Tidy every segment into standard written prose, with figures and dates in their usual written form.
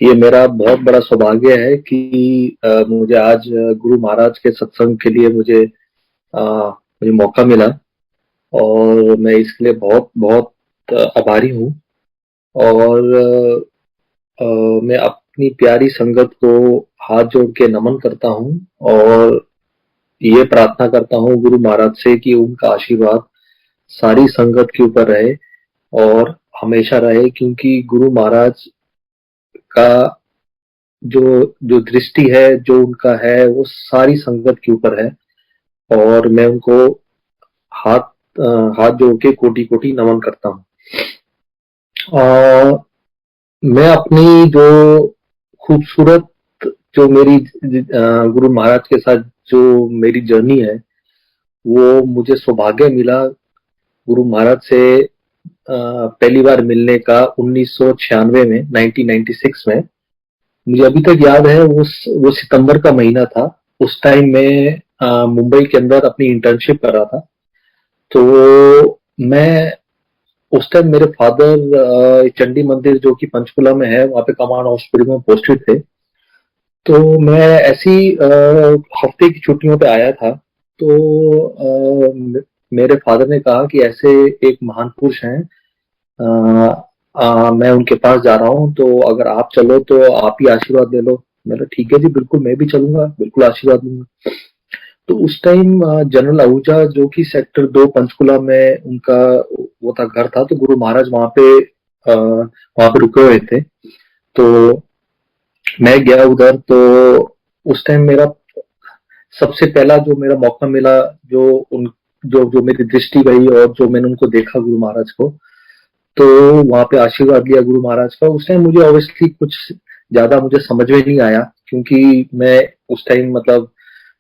ये मेरा बहुत बड़ा सौभाग्य है कि मुझे आज गुरु महाराज के सत्संग के लिए मुझे मौका मिला और मैं इसके लिए बहुत बहुत आभारी हूँ। और मैं अपनी प्यारी संगत को हाथ जोड़ के नमन करता हूँ और ये प्रार्थना करता हूँ गुरु महाराज से कि उनका आशीर्वाद सारी संगत के ऊपर रहे और हमेशा रहे, क्योंकि गुरु महाराज का जो जो दृष्टि है, जो उनका है, वो सारी संगत के ऊपर है। और मैं उनको हाथ हाथ जोड़ के कोटि कोटि नमन करता हूँ। मैं अपनी जो खूबसूरत जो मेरी गुरु महाराज के साथ जो मेरी जर्नी है, वो मुझे सौभाग्य मिला गुरु महाराज से पहली बार मिलने का 1996 में, 1996 में। मुझे अभी तक याद है वो सितंबर का महीना था। उस टाइम मैं मुंबई के अंदर अपनी इंटर्नशिप कर रहा था। तो मैं उस टाइम मेरे फादर चंडी मंदिर जो कि पंचकुला में है, वहाँ पे कमांड हॉस्पिटल में पोस्टेड थे। तो मैं ऐसी हफ्ते की छुट्टियों पे आया था। तो मेरे फादर ने कहा कि ऐसे एक महान पुरुष हैं, मैं उनके पास जा रहा हूँ, तो अगर आप चलो तो आप ही आशीर्वाद ले लो। मैंने ठीक है जी, बिल्कुल मैं भी चलूंगा, बिल्कुल आशीर्वाद लूंगा। तो उस टाइम जनरल आहूजा जो कि सेक्टर 2 पंचकुला में उनका वो था, घर था। तो गुरु महाराज वहां पे रुके हुए थे। तो मैं गया उधर। तो उस टाइम मेरा सबसे पहला जो मेरा मौका मिला, जो उन जो जो मेरी दृष्टि गई और जो मैंने उनको देखा गुरु महाराज को, तो वहां पे आशीर्वाद लिया गुरु महाराज का। उस टाइम मुझे ऑब्वियसली कुछ ज्यादा मुझे समझ में नहीं आया, क्योंकि मैं उस टाइम मतलब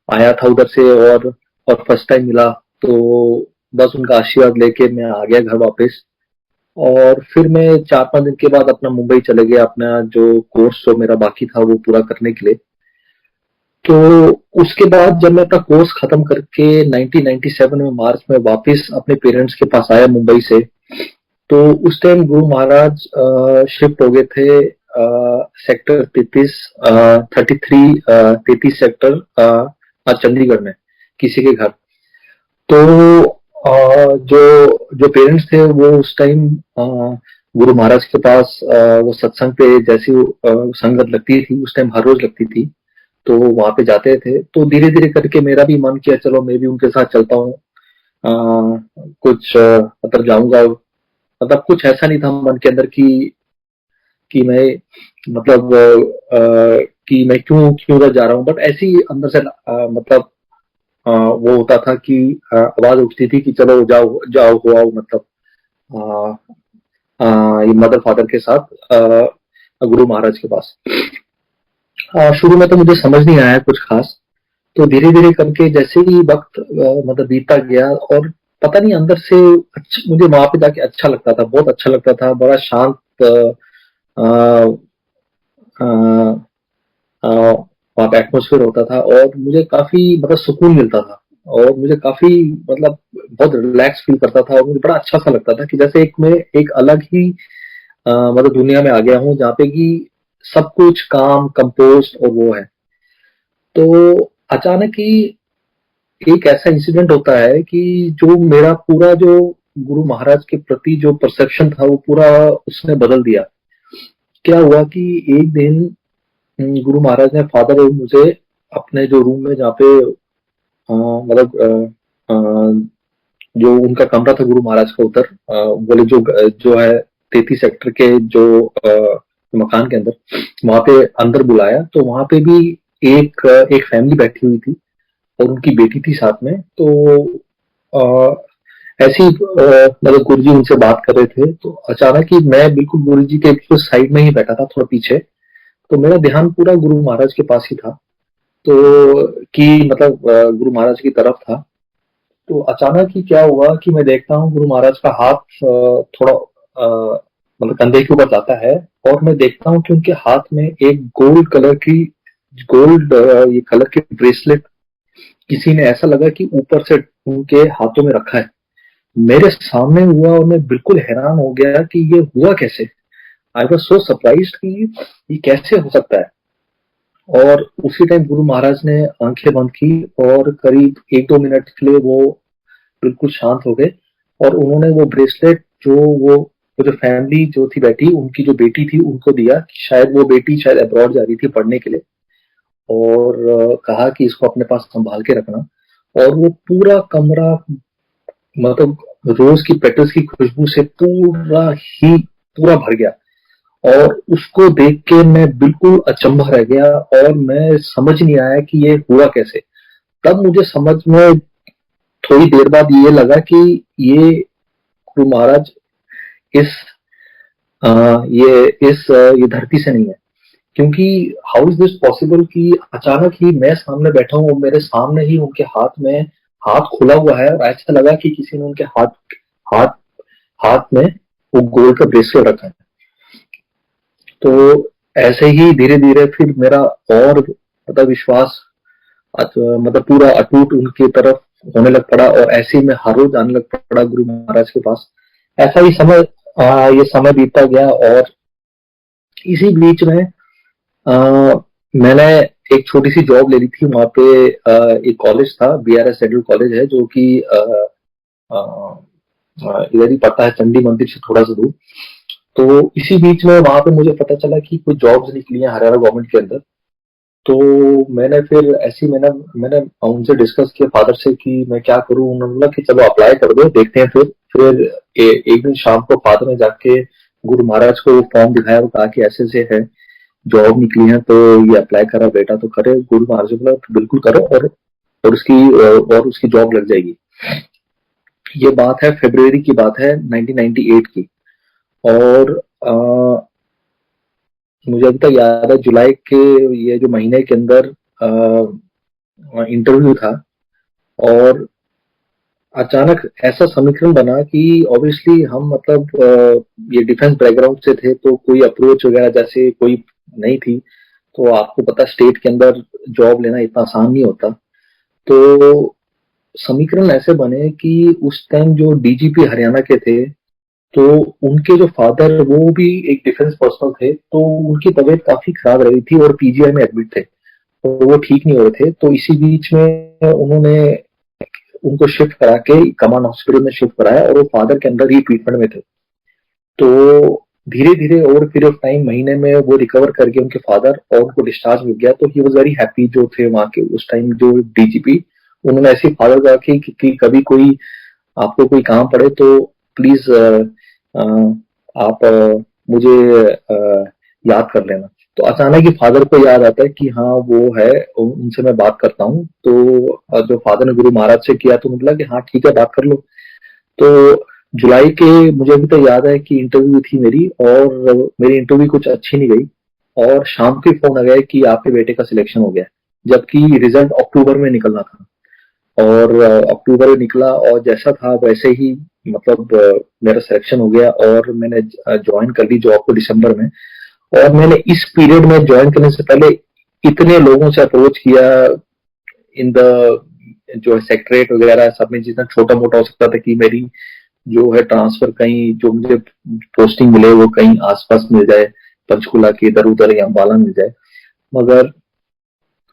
आया था उधर से और फर्स्ट टाइम मिला। तो बस उनका आशीर्वाद लेके मैं आ गया घर वापस। और फिर मैं 4-5 दिन के बाद अपना मुंबई चले गया, अपना जो कोर्स जो मेरा बाकी था वो पूरा करने के लिए। तो उसके बाद जब मैं अपना कोर्स खत्म करके 1997 में मार्च में वापस अपने पेरेंट्स के पास आया मुंबई से, तो उस टाइम गुरु महाराज शिफ्ट हो गए थे सेक्टर 33, 33 सेक्टर चंडीगढ़ में किसी के घर। तो जो पेरेंट्स थे वो उस टाइम गुरु महाराज के पास वो सत्संग पे जैसी संगत लगती थी, उस टाइम हर रोज लगती थी, तो वहां पे जाते थे। तो धीरे धीरे करके मेरा भी मन किया चलो मैं भी उनके साथ चलता हूँ, कुछ मतलब जाऊंगा। मतलब कुछ ऐसा नहीं था मन के अंदर कि मैं मतलब कि मैं क्यों क्यों उधर जा रहा हूँ, बट ऐसी अंदर से मतलब वो होता था कि आवाज उठती थी कि चलो जाओ जाओ हो आओ, मतलब ये मदर फादर के साथ गुरु महाराज के पास। शुरू में तो मुझे समझ नहीं आया कुछ खास। तो धीरे धीरे करके जैसे ही वक्त मतलब बीतता गया, और पता नहीं अंदर से मुझे वहां पे जाके अच्छा लगता था, बहुत अच्छा लगता था। बड़ा शांत वहां पे एटमोसफियर होता था और मुझे काफी मतलब सुकून मिलता था। और मुझे काफी मतलब बहुत रिलैक्स फील करता था और मुझे बड़ा अच्छा सा लगता था कि जैसे मैं एक अलग ही मतलब दुनिया में आ गया हूँ, जहाँ पे कि सब कुछ काम कंपोज और वो है। तो अचानक ही एक ऐसा इंसिडेंट होता है कि जो मेरा पूरा जो गुरु महाराज के प्रति जो परसेप्शन था वो पूरा उसने बदल दिया। क्या हुआ कि एक दिन गुरु महाराज ने फादर और मुझे अपने जो रूम में, जहाँ पे मतलब जो उनका कमरा था गुरु महाराज का उधर, बोले जो जो है 33 सेक्टर के जो मकान के अंदर, वहां पे अंदर बुलाया। तो वहां पे भी एक फैमिली बैठी हुई थी और उनकी बेटी थी साथ में। तो ऐसी मतलब गुरु जी उनसे बात कर रहे थे। तो अचानक ही मैं बिल्कुल गुरु जी के बिल्कुल साइड में ही बैठा था, थोड़ा पीछे। तो मेरा ध्यान पूरा गुरु महाराज के पास ही था, तो कि मतलब गुरु महाराज की तरफ था। तो अचानक ही क्या हुआ कि मैं देखता हूँ गुरु महाराज का हाथ थोड़ा मतलब कंधे के ऊपर जाता है। और मैं देखता हूँ कि उनके हाथ में एक गोल्ड ये कलर की ब्रेसलेट किसी ने, ऐसा लगा कि ऊपर से उनके हाथों में रखा है। मेरे सामने हुआ और मैं बिल्कुल हैरान हो गया कि ये हुआ कैसे। आई वॉज सो सरप्राइज्ड कि ये कैसे हो सकता है। और उसी टाइम गुरु महाराज ने आंखें बंद की और करीब 1-2 मिनट के लिए वो बिल्कुल शांत हो गए, और उन्होंने वो ब्रेसलेट जो वो जो फैमिली जो थी बैठी, उनकी जो बेटी थी उनको दिया, शायद वो बेटी शायद अब्रॉड जा रही थी पढ़ने के लिए, और कहा कि इसको अपने पास संभाल के रखना। और वो पूरा कमरा, मतलब रोज की पेटल्स की खुशबू से पूरा भर गया। और उसको देख के मैं बिल्कुल अचंभा रह गया, और मैं समझ नहीं आया कि ये हुआ कैसे। तब मुझे समझ में थोड़ी देर बाद ये लगा कि ये गुरु महाराज इस ये धरती से नहीं है। क्योंकि हाउ इज दिस पॉसिबल कि अचानक ही मैं सामने बैठा हूँ और मेरे सामने ही उनके हाथ में हाथ खुला हुआ है, और ऐसा लगा कि किसी ने उनके हाथ हाथ में वो गोल्ड का ब्रेसलेट रखा है। तो ऐसे ही धीरे धीरे फिर मेरा और मतलब विश्वास मतलब पूरा अटूट उनकी तरफ होने लग पड़ा, और ऐसे ही मैं हर रोज आने लग पड़ा गुरु महाराज के पास। ऐसा ही ये समय बीतता गया, और इसी बीच में मैंने एक छोटी सी जॉब ले ली थी वहां पे। एक कॉलेज था, BRS शेड्यूल कॉलेज है, जो कि इधर ही पड़ता है, चंडी मंदिर से थोड़ा सा दूर। तो इसी बीच में वहां पे मुझे पता चला कि कुछ जॉब्स निकली हैं हरियाणा गवर्नमेंट के अंदर। तो मैंने फिर ऐसी मैंने मैंने उनसे डिस्कस किया फादर से कि मैं क्या करूं। उन्होंने बोला कि चलो अप्लाई कर दो, देखते हैं। फिर एक दिन शाम को फादर ने जाके गुरु महाराज को फॉर्म दिखाया और कहा कि ऐसे से है, जॉब निकली है, तो ये अप्लाई करा बेटा तो करे। गुरु महाराज ने बोला बिल्कुल करो, और उसकी जॉब लग जाएगी। ये बात है फरवरी की बात है 1998 की। और मुझे अभी तक याद है जुलाई के ये जो महीने के अंदर इंटरव्यू था, और अचानक ऐसा समीकरण बना कि ऑब्वियसली हम मतलब ये डिफेंस बैकग्राउंड से थे, तो कोई अप्रोच वगैरह जैसे कोई नहीं थी। तो आपको पता स्टेट के अंदर जॉब लेना इतना आसान नहीं होता। तो समीकरण ऐसे बने कि उस टाइम जो DGP हरियाणा के थे, तो उनके जो फादर वो भी एक डिफेंस पर्सनल थे, तो उनकी तबीयत काफी खराब रही थी और PGI में एडमिट थे, तो वो ठीक नहीं हो रहे थे। तो इसी बीच में उन्होंने उनको शिफ्ट करा के कमान हॉस्पिटल में शिफ्ट कराया, और वो फादर के अंदर ही ट्रीटमेंट में थे। तो धीरे धीरे ओवर पीरियड ऑफ टाइम महीने में वो रिकवर करके उनके फादर, और उनको डिस्चार्ज मिल गया। तो ही वॉज वेरी हैप्पी जो थे वहां के उस टाइम जो DGP। उन्होंने ऐसे फादर कहा कि कभी कोई आपको कोई काम पड़े तो प्लीज आप मुझे याद कर लेना। तो अचानक ही फादर को याद आता है कि हाँ वो है, उनसे मैं बात करता हूँ। तो जो फादर ने गुरु महाराज से किया, तो बोला कि हाँ ठीक है, बात कर लो। तो जुलाई के मुझे अभी तक याद है कि इंटरव्यू थी मेरी, और मेरी इंटरव्यू कुछ अच्छी नहीं गई, और शाम को फोन आ गया कि आपके बेटे का सिलेक्शन हो गया, जबकि रिजल्ट अक्टूबर में निकलना था। और अक्टूबर में निकला, और जैसा था वैसे ही मतलब मेरा सिलेक्शन हो गया, और मैंने ज्वाइन कर ली जॉब को दिसंबर में। और मैंने इस पीरियड में ज्वाइन करने से पहले इतने लोगों से अप्रोच किया इन द जो सेक्रेटरेट वगैरह सब में, जितना छोटा मोटा हो सकता था कि मेरी जो है ट्रांसफर कहीं जो मुझे पोस्टिंग मिले वो कहीं आसपास मिल जाए, पंचकुला के इधर उधर या अम्बाला मिल जाए। मगर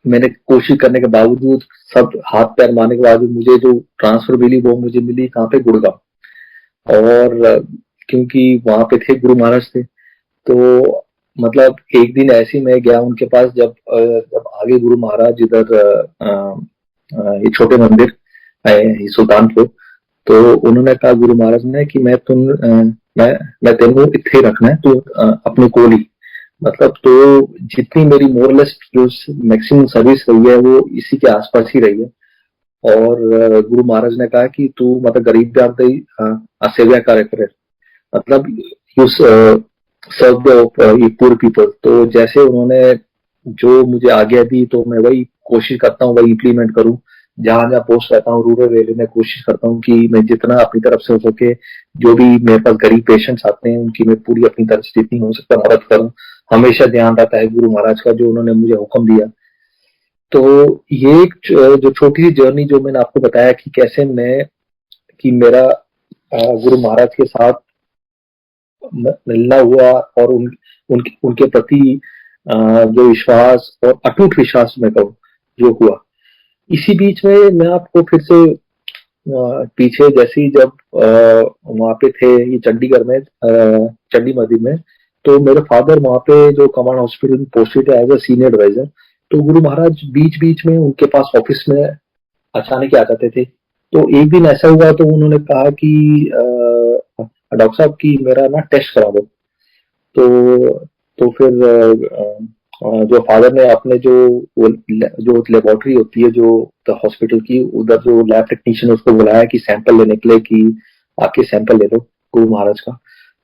मैंने कोशिश करने के बावजूद, सब हाथ पैर मारने के बावजूद, मुझे जो ट्रांसफर मिली वो मुझे मिली कहाँ पे, गुड़गांव। और क्योंकि वहां पे थे गुरु महाराज थे, तो मतलब एक दिन ऐसे ही मैं गया उनके पास, जब आगे गुरु महाराज इधर ये छोटे मंदिर आए सुल्तानपुर। तो उन्होंने कहा गुरु महाराज ने कि मैं तेनू इत्थे ही रखना है, तू अपने कोल ही, मतलब तो जितनी मेरी मोरलेस जो मैक्सिमम सर्विस रही है वो इसी के आसपास ही रही है। और गुरु महाराज ने कहा कि तू मतलब गरीब सेवा कार्य करे, मतलब you serve the poor people. तो जैसे उन्होंने जो मुझे आज्ञा दी, तो मैं वही कोशिश करता हूँ, वही इम्प्लीमेंट करूँ। जहां जहां पोस्ट रहता हूँ रूरल एरिया में, कोशिश करता हूँ कि मैं जितना अपनी तरफ से हो सके, जो भी मेरे पास गरीब पेशेंट्स आते हैं उनकी मैं पूरी अपनी तरफ से जितनी हो सकता मदद करूँ। हमेशा ध्यान रहता है गुरु महाराज का, जो उन्होंने मुझे हुक्म दिया। तो ये एक जो छोटी सी जर्नी जो मैंने आपको बताया कि कैसे मैं कि मेरा गुरु महाराज के साथ मिलना हुआ, और उनके प्रति जो विश्वास और अटूट विश्वास मैं कहूँ जो हुआ। इसी बीच में मैं आपको फिर से पीछे जैसे ही जब वहाँ पे थे ये चंडीगढ़ में, चंडी मंदिर में, तो मेरे फादर वहाँ पे जो कमांड हॉस्पिटल में पोस्टेड है एज अ सीनियर एडवाइजर। तो गुरु महाराज बीच बीच में उनके पास ऑफिस में अचानक ही आ जाते थे। तो एक दिन ऐसा हुआ तो उन्होंने कहा कि डॉक्टर साहब की मेरा ना टेस्ट करा दो। तो फिर जो फादर ने अपने जो लेबोरेटरी होती है जो हॉस्पिटल की, उधर जो लैब टेक्नीशियन उसको बुलाया कि सैंपल लेने के लिए, कि आके सैंपल ले लो गुरु महाराज का।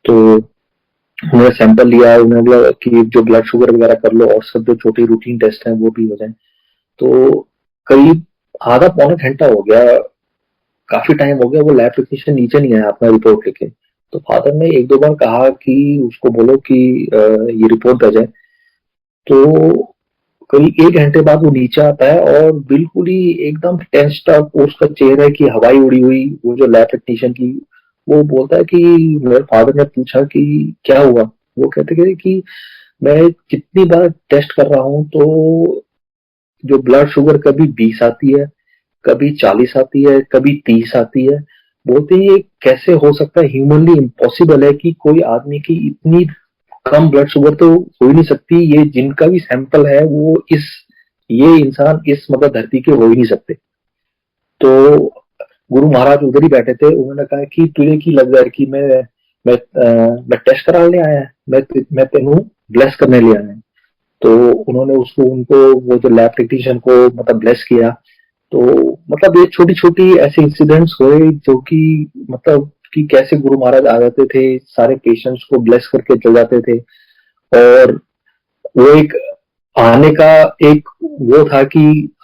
तो उन्होंने सैंपल लिया, उन्होंने बोला कि जो ब्लड शुगर वगैरह कर लो और सब जो छोटे रूटीन टेस्ट हैं वो भी हो जाए। तो करीब आधा पौना घंटा हो गया, काफी टाइम हो गया, वो लैब टेक्नीशियन नीचे नहीं आया अपना रिपोर्ट लेके। तो फादर ने एक दो बार कहा कि उसको बोलो कि ये रिपोर्ट आ जाए। तो करीब 1 घंटे बाद वो नीचे आता है और बिल्कुल ही एकदम टेंस्ड अप, उसका चेहरे की हवाई उड़ी हुई, वो जो लैब टेक्नीशियन की। वो बोलता है कि मेरे फादर ने पूछा कि क्या हुआ। वो कहते कि मैं कितनी बार टेस्ट कर रहा हूँ तो जो ब्लड शुगर कभी 20 आती है, कभी 40 आती है, कभी 30 आती है। बोलते हैं ये कैसे हो सकता है, ह्यूमनली इम्पॉसिबल है कि कोई आदमी की इतनी कम ब्लड शुगर तो हो ही नहीं सकती। ये जिनका भी सैंपल है वो ये इंसान इस मतलब धरती के हो ही नहीं सकते। तो गुरु महाराज उधर ही बैठे थे, उन्होंने कहा कि तुझे की लग रहा है कि मैं टेस्ट कराने आया है, मैं तेनू ब्लेस करने लिए आया है। तो उन्होंने उसको उनको वो जो लैब टेक्नीशियन को मतलब ब्लेस किया। तो मतलब ये छोटी छोटी ऐसे इंसिडेंट्स हुए जो कि मतलब कि कैसे गुरु महाराज आ जाते थे, सारे पेशेंट्स को ब्लेस करके चले जाते थे। और वो एक आने का एक वो था कि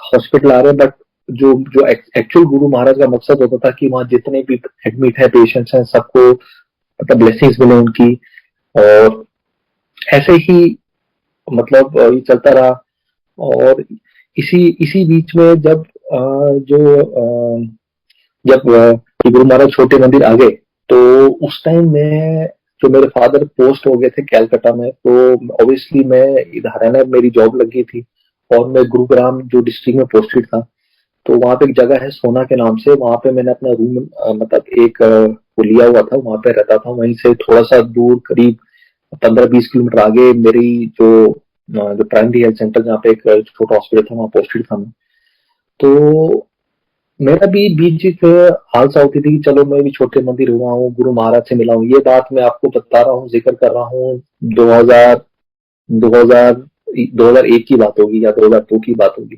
हॉस्पिटल आ रहे, बट जो जो एक्चुअल गुरु महाराज का मकसद होता था कि वहां जितने भी एडमिट है पेशेंट्स हैं सबको मतलब ब्लेसिंग्स मिले उनकी। और ऐसे ही मतलब ये चलता रहा। और इसी इसी बीच में जब ये गुरु महाराज छोटे मंदिर आ गए, तो उस टाइम में जो मेरे फादर पोस्ट हो गए थे कैलकाटा में, तो ऑब्वियसली मैं इधर हरियाणा में मेरी जॉब लगी थी और मैं गुरुग्राम जो डिस्ट्रिक्ट में पोस्टेड था। तो वहां पे एक जगह है सोना के नाम से, वहां पे मैंने अपना रूम मतलब एक वो लिया हुआ था, वहां पे रहता था। वहीं से थोड़ा सा दूर करीब 15-20 किलोमीटर आगे मेरी जो प्राइमरी हेल्थ सेंटर जहाँ पे एक छोटा हॉस्पिटल था वहां पोस्टेड था मैं। तो मेरा भी बीच बीच में हालसा होती थी कि चलो मैं भी छोटे मंदिर हुआ हूँ, गुरु महाराज से मिला हूँ। ये बात मैं आपको बता रहा हूँ, जिक्र कर रहा हूँ 2000 2000 2001 की बात होगी या 2002 की बात होगी।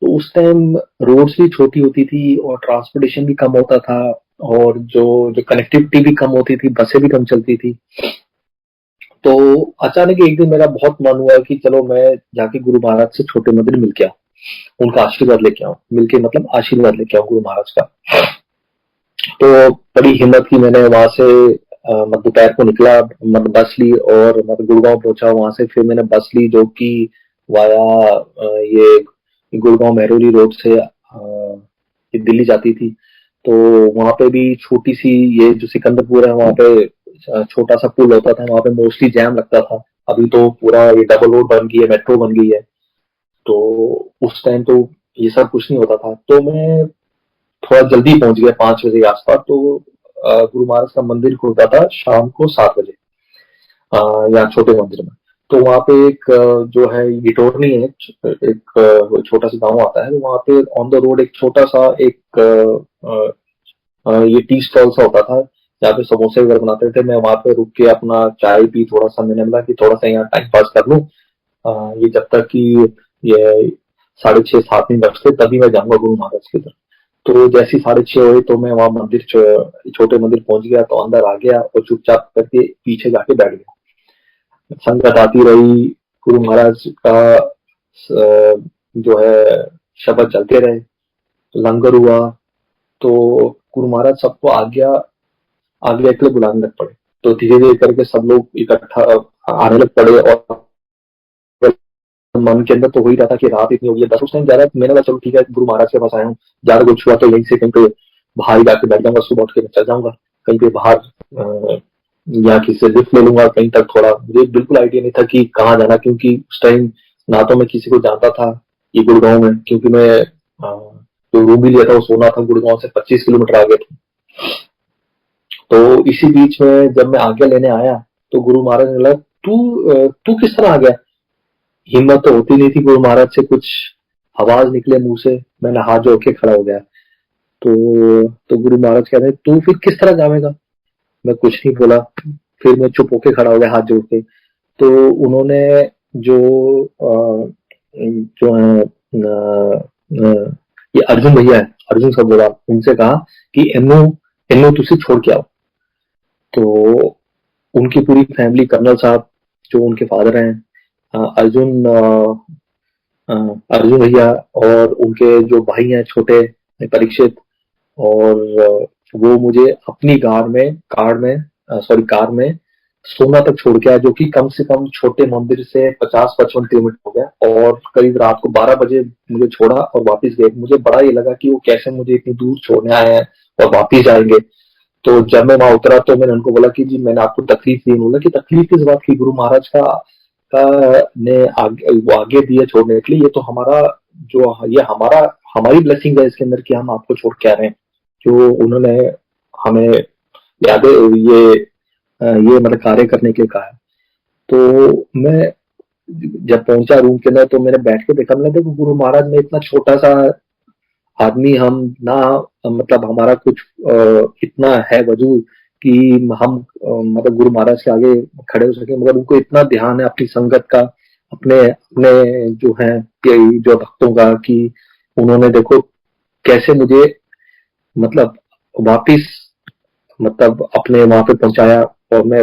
तो उस टाइम रोड्स भी छोटी होती थी और ट्रांसपोर्टेशन भी कम होता था, और जो जो कनेक्टिविटी भी कम होती थी, बसें भी कम चलती थी। तो अचानक एक दिन मेरा बहुत मन हुआ कि चलो मैं जाके गुरु महाराज से छोटे मंदिर मिल के आऊं, उनका आशीर्वाद लेके आऊं, मिलके मतलब आशीर्वाद लेके आऊं गुरु महाराज का। तो बड़ी हिम्मत की मैंने वहां से मतलब दोपहर को निकला, मतलब बस ली और मतलब गुड़गांव पहुंचा। वहां से फिर मैंने बस ली जो कि वाया ये गुड़गांव मेहरौली रोड से ये दिल्ली जाती थी। तो वहां पे भी छोटी सी ये जो सिकंदरपुर है वहां पे छोटा सा पुल होता था, वहां पे मोस्टली जैम लगता था। अभी तो पूरा ये डबल रोड बन गई है, मेट्रो बन गई है। तो उस टाइम तो ये सब कुछ नहीं होता था। तो मैं थोड़ा जल्दी पहुंच गया 5 बजे के आसपास। तो गुरु महाराज का मंदिर खुलता था शाम को 7 बजे यहाँ छोटे मंदिर में। तो वहाँ पे एक जो है गिटोरनी है, एक छोटा सा गांव आता है, वहाँ पे ऑन द रोड एक छोटा सा एक ये टी स्टॉल सा होता था जहाँ पे समोसे वगैरह बनाते थे। मैं वहां पे रुक के अपना चाय पी, थोड़ा सा मैंने बोला कि थोड़ा सा यहाँ टाइम पास कर लूँ, ये जब तक कि ये 6:30-7 नहीं बजते तभी मैं जाऊंगा गुरु महाराज की तरफ। तो जैसे 6:30 हुए तो मैं वहां मंदिर छोटे मंदिर पहुंच गया, तो अंदर आ गया और चुपचाप करके पीछे जाके बैठ गया। संगत आती रही, गुरु महाराज का जो है शब्द चलते रहे, लंगर हुआ। तो गुरु महाराज सबको आज्ञा आज्ञा के लिए बुलाने लग पड़े। तो धीरे धीरे करके सब लोग इकट्ठा आने लग पड़े। और मन के अंदर तो हो ही रहा था कि रात इतनी हो गई है 10 उस टाइम ज्यादा। मैंने कहा चलो ठीक है गुरु महाराज के पास आया हूँ, ज्यादा कुछ हुआ तो यहीं से कहीं पे बाहर ही जाके बैठ जाऊंगा, सुबह उठ के चल जाऊंगा कहीं पे बाहर या किसी से लिफ्ट ले लूंगा कहीं तक। थोड़ा मुझे बिल्कुल आइडिया नहीं था कि कहाँ जाना, क्योंकि उस टाइम ना तो मैं किसी को जानता था ये गुड़गांव में, क्योंकि मैं जो रूम भी लिया था वो सोना था गुड़गांव से 25 किलोमीटर आगे था। तो इसी बीच में जब मैं आज्ञा लेने आया तो गुरु महाराज ने बोला, तू किस तरह आ गया? हिम्मत तो होती नहीं थी गुरु महाराज से कुछ आवाज निकले मुंह से। मैंने हाथ जोड़ के खड़ा हो गया। तो गुरु महाराज कह रहे, तू फिर किस तरह जाएगा? मैं कुछ नहीं बोला। फिर मैं चुप होके खड़ा हो गया हाथ जोड़ के। तो उन्होंने जो जो है ये अर्जुन भैया है, अर्जुन सब्जवाल, उनसे कहा कि इन्नू इन्नू तुसी छोड़ के आओ। तो उनकी पूरी फैमिली, कर्नल साहब जो उनके फादर हैं, अर्जुन अर्जुन भैया, और उनके जो भाई हैं छोटे परीक्षित, और वो मुझे अपनी कार में सोमनाथ तक छोड़ के आया, जो कि कम से कम छोटे मंदिर से 50-55 किलोमीटर हो गया। और करीब रात को 12 बजे मुझे छोड़ा और वापस गए। मुझे बड़ा ये लगा कि वो कैसे मुझे इतनी दूर छोड़ने आए हैं और वापिस जाएंगे। तो जब मैं वहां उतरा तो मैंने उनको बोला कि जी मैंने आपको तकलीफ दी। बोला कि तकलीफ किस बात की? गुरु महाराज का ने आगे दिए छोड़ने के लिए। ये तो हमारा जो ये हमारी ब्लेसिंग है इसके अंदर कि हम आपको छोड़ के आ रहे हैं, जो उन्होंने हमें यादें ये मतलब कार्य करने के लिए कहा है। तो मैं जब पहुंचा रूम के अंदर तो मैंने बैठ के देखा, मैंने देखो गुरु महाराज में इतना छोटा सा आदमी, हम ना मतलब हमारा कुछ इतना है वजूद कि हम मतलब गुरु महाराज के आगे खड़े हो सके, मगर उनको इतना ध्यान है अपनी संगत का, अपने अपने जो है जो भक्तों का, कि उन्होंने देखो कैसे मुझे मतलब वापिस मतलब अपने वहां पे पहुंचाया। और मैं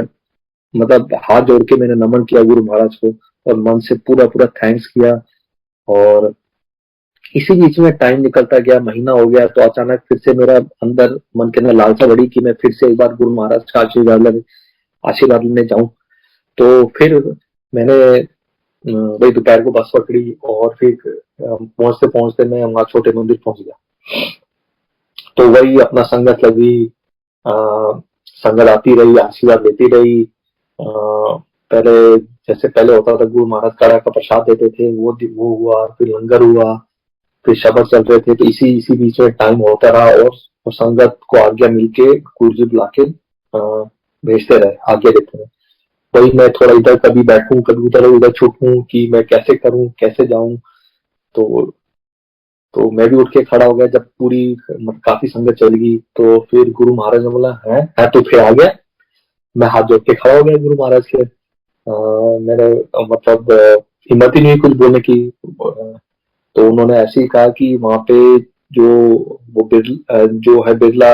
मतलब हाथ जोड़ के मैंने नमन किया गुरु महाराज को और मन से पूरा पूरा थैंक्स किया। और इसी बीच में टाइम निकलता गया, महीना हो गया, तो अचानक फिर से मेरा अंदर मन के अंदर लालसा बढ़ी कि मैं फिर से एक बार गुरु महाराज का आशीर्वाद लेने जाऊं। तो फिर मैंने वही दोपहर को बस पकड़ी और फिर पहुंचते पहुंचते मैं वहां छोटे मंदिर पहुंच गया। तो वही अपना संगत लगी, संगत आती रही, आशीर्वाद लेती रही। पहले जैसे पहले होता था गुरु महाराज कड़ा का प्रसाद देते थे, वो हुआ, फिर लंगर हुआ, फिर शब्द चल रहे थे। तो इसी इसी बीच में टाइम होता रहा और संगत को आज्ञा मिलके गुरु जी बुला के भेजते रहे, आज्ञा देते रहे। वही मैं थोड़ा इधर कभी बैठूं कभी उधर छूटूं कि मैं कैसे करूं कैसे जाऊं। तो तो मैं भी उठ के खड़ा हो गया जब पूरी काफी संगत चल गई। तो फिर गुरु महाराज ने बोला, है तो फिर आ गया। मैं हाथ जोड़ के खड़ा हो गया गुरु महाराज के। मैंने मतलब हिम्मत ही नहीं कुछ बोलने की। तो उन्होंने ऐसे ही कहा कि वहां पे जो वो जो है बिरला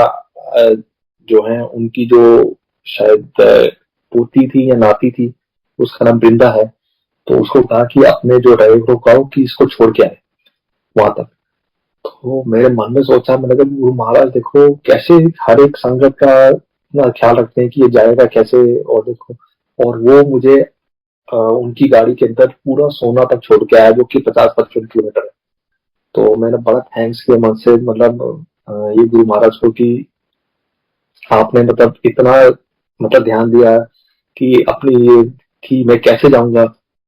जो है उनकी जो शायद पोती थी या नाती थी, उसका नाम बृंदा है। तो उसको कहा कि अपने जो ड्राइवर को कहो कि इसको छोड़ के आए वहां तक। तो मेरे मन में सोचा, मैंने कहा गुरु महाराज देखो कैसे हर एक संगत का इतना ख्याल रखते हैं कि ये जाएगा कैसे। और देखो, और वो मुझे उनकी गाड़ी के अंदर पूरा सोना तक छोड़ के आया, जो कि 50-55 किलोमीटर है। तो मैंने बड़ा थैंक्स किया मन से, मतलब ये गुरु महाराज को कि आपने मतलब इतना मतलब ध्यान दिया कि अपनी ये कि मैं कैसे जाऊंगा।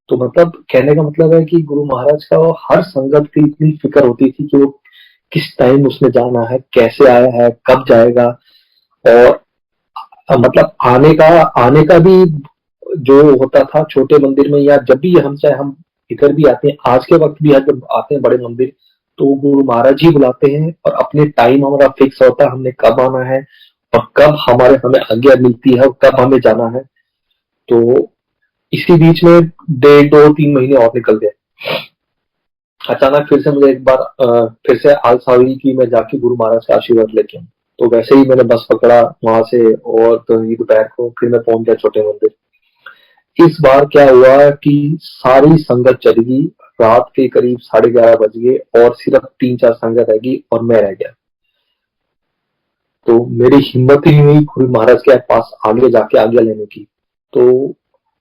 तो मतलब कहने का मतलब है कि गुरु महाराज का हर संगत की इतनी फिक्र होती थी कि वो किस टाइम उसने जाना है, कैसे आया है, कब जाएगा। और मतलब आने का भी जो होता था छोटे मंदिर में, या जब भी हम चाहे हम इधर भी आते हैं, आज के वक्त भी जब आते हैं बड़े मंदिर, तो गुरु महाराज ही बुलाते हैं और अपने टाइम हमारा फिक्स होता है, हमने कब आना है और कब हमें आज्ञा मिलती है और कब हमें जाना है। तो इसी बीच में 1.5-2-3 महीने और निकल गए। अचानक फिर से मुझे एक बार फिर से आलसा हुई कि मैं जाके गुरु महाराज का आशीर्वाद लेके आऊं। तो वैसे ही मैंने बस पकड़ा वहां से, और तो दोपहर को फिर मैं पहुंच गया छोटे मंदिर। इस बार क्या हुआ कि सारी संगत चली गई, रात के करीब 11:30 बज गए और सिर्फ 3-4 संगत रह गई और मैं रह गया। तो मेरी हिम्मत ही नहीं हुई गुरु महाराज के पास आगे जाके आज्ञा लेने की। तो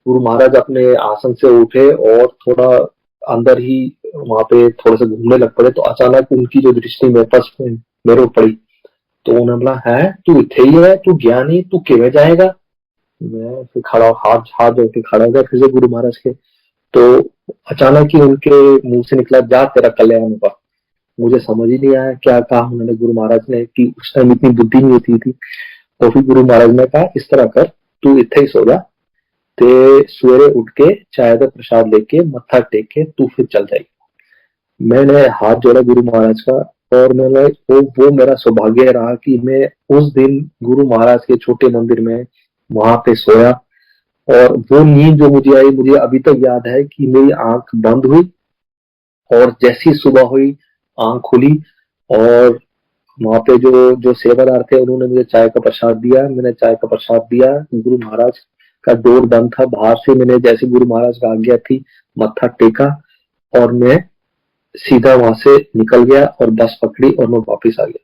गुरु महाराज अपने आसन से उठे और थोड़ा अंदर ही वहां पे थोड़े से घूमने लग पड़े। तो अचानक उनकी जो दृष्टि मेरे ऊपर पड़ी। तो उन्होंने बोला, है तू इथे ही है, तू गया नहीं, तू किवें जाएगा? मैं फिर खड़ा हाथ हाथ जोड़ के खड़ा हो गया फिर से गुरु महाराज के। तो अचानक ही उनके मुंह से निकला, जा तेरा कल्याण होगा। मुझे समझ ही नहीं आया क्या कहा उन्होंने गुरु महाराज ने, कि उस टाइम इतनी बुद्धि नहीं होती थी। तो फिर गुरु महाराज ने कहा, इस तरह कर, तू इथे ही सो जा, ते सवेरे उठ के चाय का प्रसाद लेके मत्था टेक के तू फिर चल जाएगी। मैंने हाथ जोड़ा गुरु महाराज का, और मैंने वो मेरा सौभाग्य रहा कि मैं उस दिन गुरु महाराज के छोटे मंदिर में वहां पे सोया। और वो नींद जो मुझे आई, मुझे अभी तक याद है कि मेरी आंख बंद हुई और जैसी सुबह हुई आंख खुली। और वहां पे जो जो सेवादार थे उन्होंने मुझे चाय का प्रसाद दिया, मैंने चाय का प्रसाद दिया। गुरु महाराज का डोर बंद था बाहर से, मैंने जैसे गुरु महाराज का आज्ञा थी मत्था टेका और मैं सीधा वहां से निकल गया और बस पकड़ी और मैं वापिस आ गया।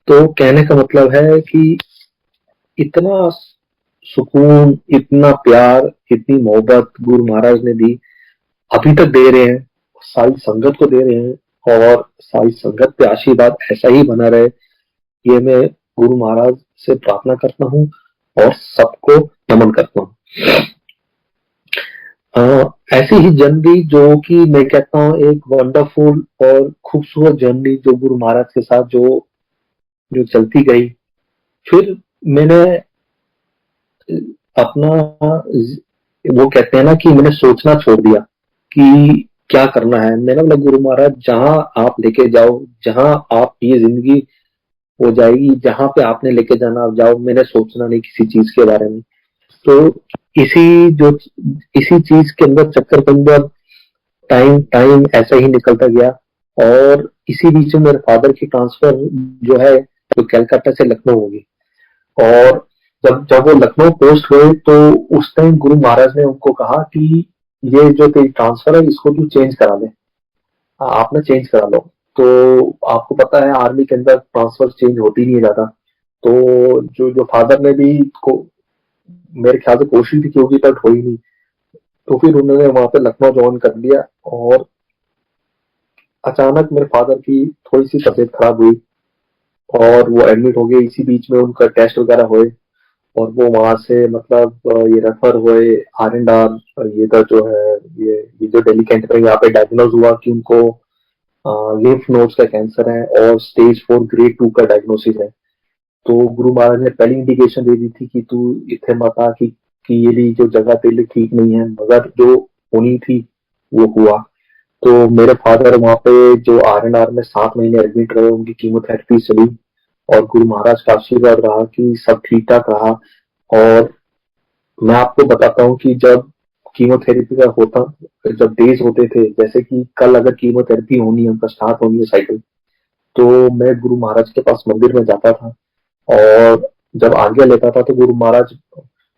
तो कहने का मतलब है कि इतना सुकून, इतना प्यार, इतनी मोहब्बत गुरु महाराज ने दी, अभी तक दे रहे हैं, सारी संगत को दे रहे हैं, और सारी संगत पे आशीर्वाद ऐसा ही बना रहे, ये मैं गुरु महाराज से प्रार्थना करता हूँ और सबको नमन करता हूँ। ऐसी ही जर्नी जो कि मैं कहता हूँ एक वंडरफुल और खूबसूरत जर्नी जो गुरु महाराज के साथ जो जो चलती गई। फिर मैंने अपना, वो कहते हैं ना कि मैंने सोचना छोड़ दिया कि क्या करना है। मैंने बोला गुरु महाराज जहां आप लेके जाओ, जहां आप ये जिंदगी हो जाएगी, जहां पे आपने लेके जाना आप जाओ, मैंने सोचना नहीं किसी चीज के बारे में। तो इसी जो इसी चीज के अंदर चक्कर के अंदर टाइम टाइम ऐसा ही निकलता गया। और इसी बीच में मेरे फादर की ट्रांसफर जो है जो कलकत्ता से लखनऊ होगी। और जब जब वो लखनऊ पोस्ट हुए तो उस टाइम गुरु महाराज ने उनको कहा कि ये जो तेरी ट्रांसफर है इसको तू चेंज करा ले, आपने चेंज करा लो। तो आपको पता है आर्मी के अंदर ट्रांसफर चेंज होती नहीं है ज्यादा। तो जो जो फादर ने भी मेरे ख्याल से कोशिश भी की होगी बट हुई नहीं। तो फिर उन्होंने वहां पे लखनऊ ज्वाइन कर लिया। और अचानक मेरे फादर की थोड़ी सी तबीयत खराब हुई और वो एडमिट हो गए। इसी बीच में उनका टेस्ट वगैरह हुए और वो वहां से मतलब ये रेफर हुए R&R, ये तो जो है ये जो दिल्ली कैंट में यहाँ पे डायग्नोज हुआ कि उनको लिम्फ नोड्स का कैंसर है और स्टेज 4 ग्रेड 2 का डायग्नोसिस है। तो गुरु महाराज ने पहली इंडिकेशन दे दी थी कि तू इतने मत आ, कि ये भी जो जगह तेरे लिए ठीक नहीं है, मगर जो होनी थी वो हुआ। तो मेरे फादर वहां पे जो R&R में 7 महीने एडमिट रहे, उनकी कीमोथेरेपी चली और गुरु महाराज का आशीर्वाद रहा कि सब ठीक ठाक रहा। और मैं आपको बताता हूँ कि जब कीमोथेरेपी का होता, जब डेज होते थे, जैसे कि कल अगर कीमोथेरेपी होनी है, उनका स्टार्ट होनी है साइकिल, तो मैं गुरु महाराज के पास मंदिर में जाता था और जब आज्ञा लेता था तो गुरु महाराज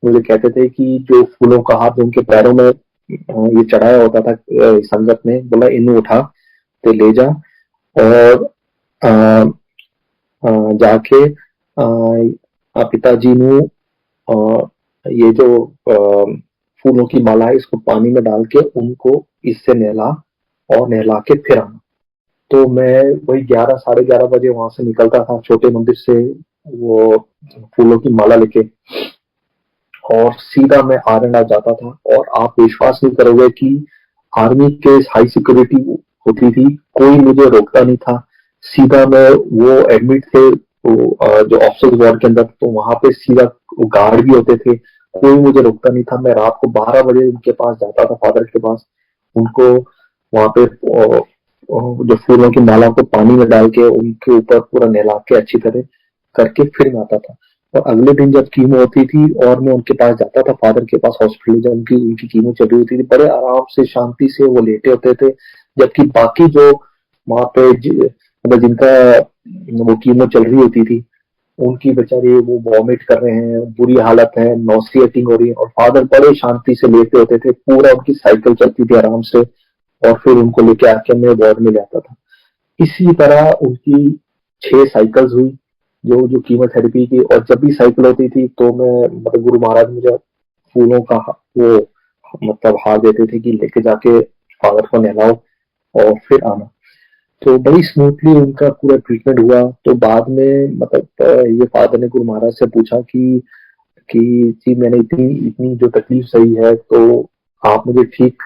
मुझे कहते थे कि जो फूलों का हाथ जो उनके पैरों में ये चढ़ाया होता था संगत ने, बोला इन्हें उठा ते ले जा और अ, जाके पिताजी नु ये जो फूलों की माला है इसको पानी में डाल के उनको इससे नहला और नहला के फिर आना। तो मैं वही 11 साढ़े 11 बजे वहां से निकलता था छोटे मंदिर से, वो फूलों की माला लेके, और सीधा मैं R&R जाता था। और आप विश्वास नहीं करोगे कि आर्मी के हाई सिक्योरिटी होती थी, कोई मुझे रोकता नहीं था। सीधा मैं, वो एडमिट थे जो ऑफिसर्स वार्ड के अंदर, तो वहां पे सीधा गार्ड भी होते थे, कोई मुझे रोकता नहीं था। मैं रात को 12 बजे उनके पास जाता था, फादर के पास, उनको वहां पे जो फूलों की माला को पानी में डाल के उनके ऊपर पूरा नहला के अच्छी तरह करके फिर मैं आता था। और अगले दिन जब कीमो होती थी और मैं उनके पास जाता था, फादर के पास हॉस्पिटल, जब उनकी उनकी कीमो चल रही होती थी, बड़े आराम से शांति से वो लेटे होते थे। जबकि बाकी जो वहां पे मतलब जिनका वो कीमो चल रही होती थी, उनकी बेचारे वो वॉमिट कर रहे हैं, बुरी हालत है, नॉसिएटिंग हो रही है, और फादर बड़े शांति से लेटे होते थे, पूरा उनकी साइकिल चलती थी आराम से। और फिर उनको लेके आके मैं वार्ड में जाता था। इसी तरह उनकी 6 साइकिल्स हुई जो जो कीमोथेरेपी की। और जब भी साइकिल होती थी तो मैं मतलब गुरु महाराज मुझे फूलों का वो मतलब हार देते थे कि लेके जाके फादर को नहलाओ और फिर आना। तो बड़ी स्मूथली उनका पूरा ट्रीटमेंट हुआ। तो बाद में मतलब ये फादर ने गुरु महाराज से पूछा कि कि जी मैंने इतनी इतनी जो तकलीफ सही है, तो आप मुझे ठीक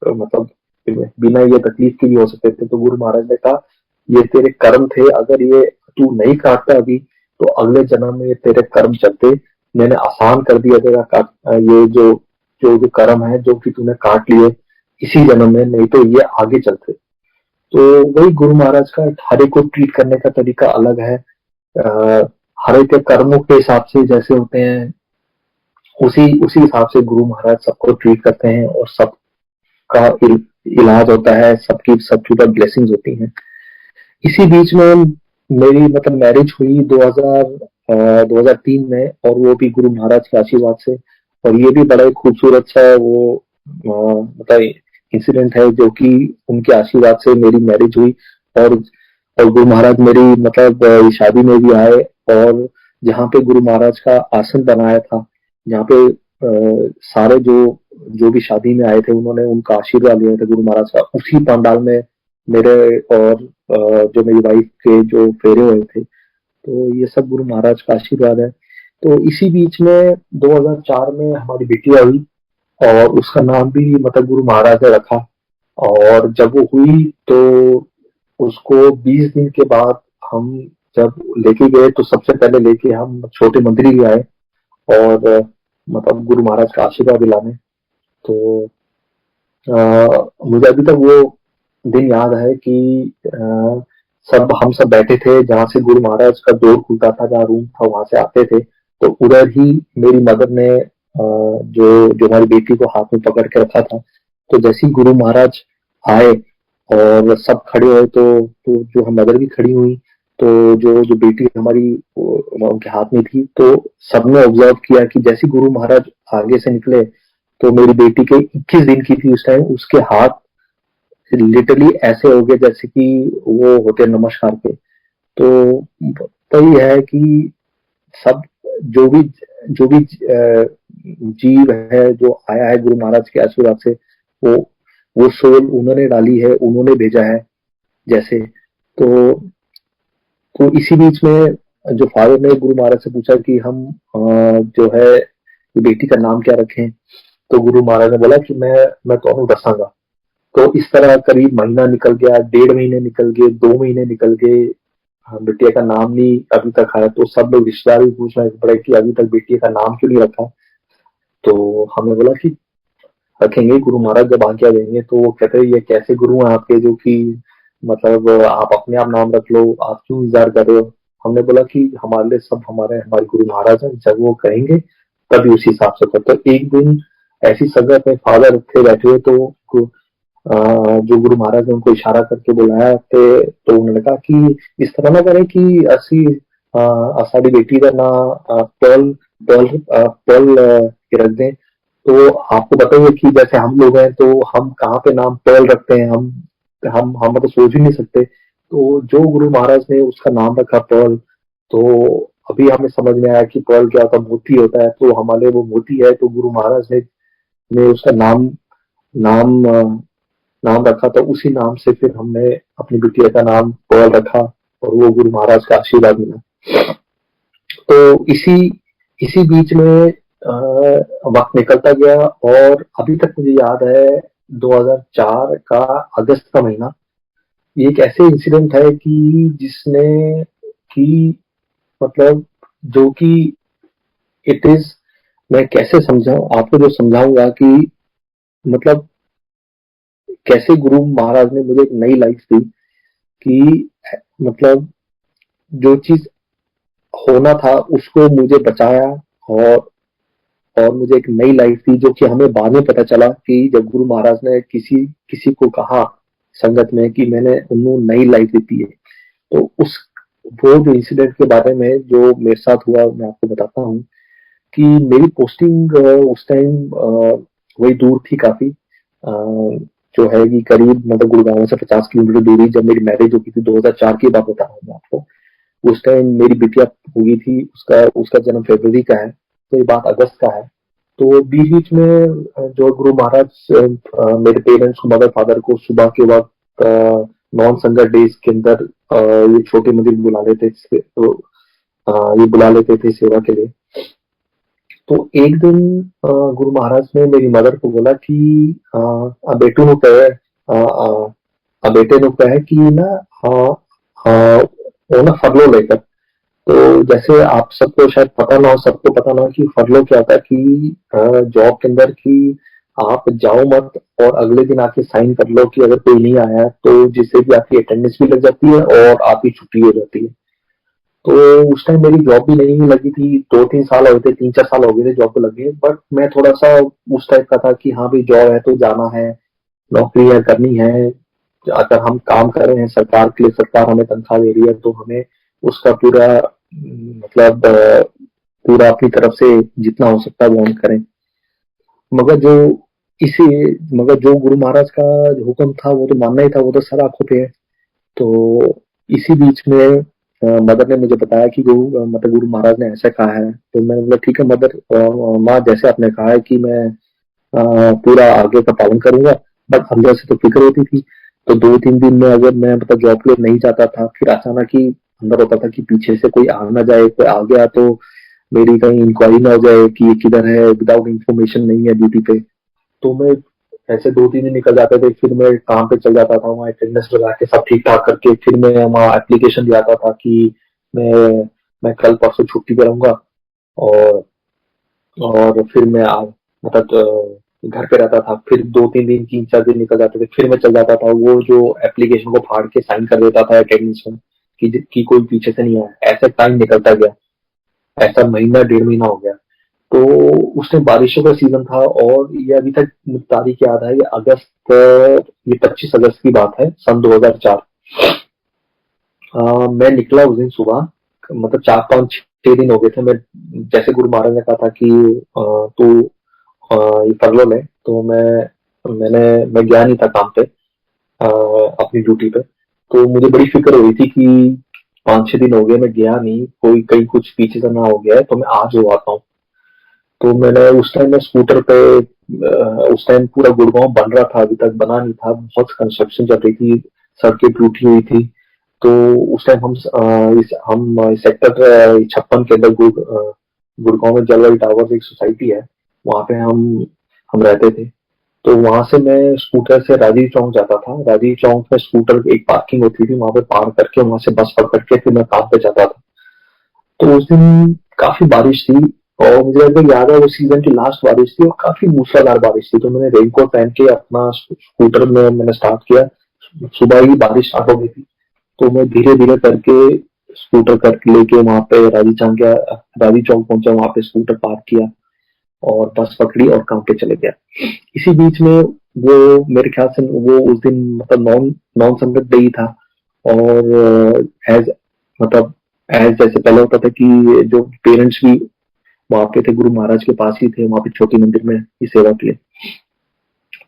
मतलब बिना ये तकलीफ के भी हो सकते थे। तो गुरु महाराज ने कहा ये तेरे कर्म थे, अगर ये तू नहीं काटता अभी तो अगले जन्म में ये तेरे कर्म चलते। मैंने आसान कर दिया तेरा ये जो जो जो कर्म है जो कि तूने काट लिए इसी जन्म में, नहीं तो ये आगे चलते। तो वही गुरु महाराज का हर एक को ट्रीट करने का तरीका अलग है। हर एक के कर्मों के हिसाब से जैसे होते हैं उसी उसी हिसाब से गुरु महाराज सबको ट्रीट करते हैं, और सबका इलाज होता है, सबकी ऊपर ब्लेसिंग्स होती हैं। इसी बीच में मेरी मतलब मैरिज हुई 2003 में, और वो भी गुरु महाराज के आशीर्वाद से। और ये भी बड़ा ही खूबसूरत सा वो मतलब इंसिडेंट है जो कि उनके आशीर्वाद से मेरी मैरिज हुई। और और गुरु महाराज मेरी मतलब शादी में भी आए, और जहाँ पे गुरु महाराज का आसन बनाया था, जहाँ पे सारे जो जो भी शादी में आए थे उन्होंने उनका आशीर्वाद लिया था गुरु महाराज का, उसी पंडाल में मेरे और जो मेरी वाइफ के जो फेरे हुए थे। तो ये सब गुरु महाराज का आशीर्वाद है। तो इसी बीच में 2004 में हमारी बेटी आई, और उसका नाम भी मतलब गुरु महाराज ने रखा। और जब वो हुई तो उसको 20 दिन के बाद हम जब लेके गए, तो सबसे पहले लेके हम छोटे मंदिर ही आए, और मतलब गुरु महाराज का आशीर्वाद दिलाने। तो मुझे अभी तक वो दिन याद है कि हम सब बैठे थे जहाँ से गुरु महाराज का डोर खुलता था, जहाँ रूम था वहां से आते थे। तो उधर ही मेरी मदर ने जो जो हमारी बेटी को हाथ में पकड़ के रखा था। तो जैसे ही गुरु महाराज आए और सब खड़े हुए, तो जो हम मदर भी खड़ी हुई, तो जो जो बेटी हमारी उनके हाथ में थी, तो सबने ऑब्जर्व किया कि जैसे गुरु महाराज आगे से निकले, तो मेरी बेटी के 21 दिन की थी उस टाइम, उसके हाथ लिटरली ऐसे हो गए जैसे कि वो होते नमस्कार के। तो वही है कि सब जो भी जीव है जो आया है गुरु महाराज के आशीर्वाद से, वो वो सोल उन्होंने डाली है, उन्होंने भेजा है जैसे। तो तो इसी बीच में जो फादर ने गुरु महाराज से पूछा कि हम जो है बेटी का नाम क्या रखें, तो गुरु महाराज ने बोला कि मैं तो दसांगा। तो इस तरह करीब महीना निकल गया, 1.5 महीने निकल गए, 2 महीने निकल गए, बिटिया का नाम नहीं अभी तक आया। तो सब लोग रिश्तेदार भी पूछ रहे पड़े कि अभी तक बिटिया का नाम क्यों नहीं रखा। तो हमने बोला कि रखेंगे, गुरु महाराज जब आज्ञा देंगे। तो वो कहते हैं ये कैसे गुरु हैं आपके जो कि मतलब आप अपने आप नाम रख लो, आप क्यों इंतजार कर रहे हो। हमने बोला कि हमारे लिए सब हमारे गुरु महाराज हैं, जब वो कहेंगे तभी उसी हिसाब से करते। तो एक दिन ऐसी संगत में फादर थे बैठे हुए, तो जो गुरु महाराज ने उनको इशारा करके बुलाया थे, तो उन्होंने कहा कि इस तरह ना करें कि असी साड़ी बेटी का ना पर्ल पर्ल पर्ल के रख दें। तो आपको बताइए कि जैसे हम लोग हैं तो हम कहाँ पे नाम पर्ल रखते हैं, हम मतलब सोच ही नहीं सकते। तो जो गुरु महाराज ने उसका नाम रखा पर्ल। तो अभी हमें समझ में आया कि पर्ल क्या होता है, मोती होता है। तो हमारे वो मोती है, तो गुरु महाराज ने उसका नाम नाम नाम रखा था। उसी नाम से फिर हमने अपनी बिटिया का नाम पर्ल रखा, और वो गुरु महाराज का आशीर्वाद मिला। तो इसी इसी बीच में वक्त निकलता गया, और अभी तक मुझे याद है 2004 का अगस्त का महीना, ये एक ऐसे इंसिडेंट है कि जिसने कि मतलब जो कि इट इज, मैं कैसे समझाऊं आपको, जो समझाऊंगा कि मतलब कैसे गुरु महाराज ने मुझे एक नई लाइफ दी। कि मतलब जो चीज होना था उसको मुझे बचाया, और और मुझे एक नई लाइफ दी, जो कि हमें बाद में पता चला कि जब गुरु महाराज ने किसी किसी को कहा संगत में कि मैंने उन्होंने नई लाइफ दी है। तो उस वो जो इंसिडेंट के बारे में जो मेरे साथ हुआ मैं आपको बताता हूँ। कि मेरी पोस्टिंग उस टाइम वही दूर थी काफी, जो है कि करीब मतलब गुड़गांव से 50 किलोमीटर दूरी। जब मेरी मैरिज हो गई थी 2004 की बात बता रहा हूँ मैं आपको, उस टाइम मेरी बिटिया हुई थी, उसका उसका जन्म फरवरी का है, तो ये बात अगस्त का है। तो बीच बीच में जो गुरु महाराज मेरे पेरेंट्स को, मदर फादर को सुबह के वक्त नॉन संगत डेज के अंदर ये छोटे मंदिर बुला लेते थे, तो ये बुला लेते थे सेवा के लिए। तो एक दिन गुरु महाराज ने मेरी मदर को बोला कि बेटू नु कहे बेटे नु कहे कि ना वो ना फरलो लेकर। तो जैसे आप सबको शायद पता ना हो, सबको पता ना हो कि फरलो क्या होता है, कि जॉब के अंदर कि आप जाओ मत और अगले दिन आके साइन कर लो कि अगर कोई नहीं आया तो जिससे कि आपकी अटेंडेंस भी लग जाती है और आपकी छुट्टी हो जाती है। तो उस टाइम मेरी जॉब भी नहीं लगी थी, 2-3 साल हो गए थे, 3-4 साल हो गए थे जॉब को लगे, बट मैं थोड़ा सा उस टाइप का था कि हाँ भाई जॉब है तो जाना है, नौकरी है करनी है। अगर हम काम कर रहे हैं सरकार के लिए, सरकार हमें तनख्वाह दे रही है तो हमें उसका पूरा मतलब पूरा अपनी तरफ से जितना हो सकता है वो हम करें। मगर जो इसी मगर जो गुरु महाराज का जो हुक्म था वो तो मानना ही था, वो तो सर आंखों पे है। तो इसी बीच में मदर ने मुझे बताया कि मतलब गुरु महाराज ने ऐसा कहा है, तो मैंने बोला ठीक है मदर, माँ जैसे आपने कहा है कि मैं पूरा आगे का पालन करूंगा। बट अंदर से तो फिक्र होती थी। तो 2-3 दिन में अगर मैं मतलब जॉब के लिए नहीं जाता था, फिर अचानक ही अंदर होता था कि पीछे से कोई आ ना जाए, कोई आ गया तो मेरी कहीं इंक्वायरी ना हो जाए कि ये किधर है, विदाउट इंफॉर्मेशन नहीं है ड्यूटी पे। तो मैं ऐसे 2-3 दिन निकल जाते थे, फिर मैं काम पे चल जाता था, वहाँ अटेंडेंस लगा के सब ठीक ठाक करके फिर मैं वहाँ एप्लीकेशन दिया था कि मैं मैं कल परसों छुट्टी पे रहूंगा। और फिर मैं मतलब घर पे रहता था, फिर 2-3 दिन 3-4 दिन निकल जाते थे, फिर मैं चल जाता था, वो जो एप्लीकेशन को फाड़ के साइन कर देता था अटेंडेंस में कि कोई पीछे से नहीं आया। ऐसे टाइम निकलता गया, ऐसा महीना 1.5 महीना हो गया। तो उस टाइम बारिशों का सीजन था और ये अभी तक मुझे तारीख याद है, ये 25 अगस्त की बात है सन 2004। मैं निकला उस दिन सुबह, मतलब 4-5-6 दिन हो गए थे। मैं जैसे गुरु महाराज ने कहा था कि तू ये फरलो ले, तो मैं गया नहीं था काम पे, अपनी ड्यूटी पे। तो मुझे बड़ी फिक्र हो रही थी कि 5-6 दिन हो गए मैं गया नहीं, कोई कहीं कुछ पीछे से ना हो गया है, तो मैं आज हो आता हूँ। तो मैंने उस टाइम मैं स्कूटर पे उस टाइम पूरा गुड़गांव बन रहा था, अभी तक बना नहीं था, बहुत कंस्ट्रक्शन चल रही थी, सड़कें टूटी हुई थी। तो उस टाइम हम सेक्टर 56 के अंदर गुड़गांव में जलवायु टावर एक सोसाइटी है, वहां पे हम रहते थे। तो वहां से मैं स्कूटर से राजीव चौक जाता था, राजीव चौक में स्कूटर एक पार्किंग होती थी, वहां पे पार्क करके वहां से बस पकड़ के फिर मैं काम पे जाता था। तो उस दिन काफी बारिश थी और मुझे लगभग याद है वो सीजन की लास्ट बारिश थी और काफी मूसलाधार बारिश थी। तो मैंने रेनकोट पहन के अपना स्कूटर में मैंने स्टार्ट किया। सुबह ही बारिश स्टार्ट हो गई थी, तो मैं धीरे धीरे करके स्कूटर करके लेके वहां पे राजी चौक पहुंचा, वहां पे स्कूटर पार्क किया और बस पकड़ी और काम पे चले गया। इसी बीच में वो मेरे ख्याल से वो उस दिन मतलब नॉन नॉन संगत डे ही था। और एज मतलब एज जैसे पहले होता था कि जो पेरेंट्स भी वहां पे थे, गुरु महाराज के पास ही थे, वहां पे छोटी मंदिर में ही सेवा के लिए।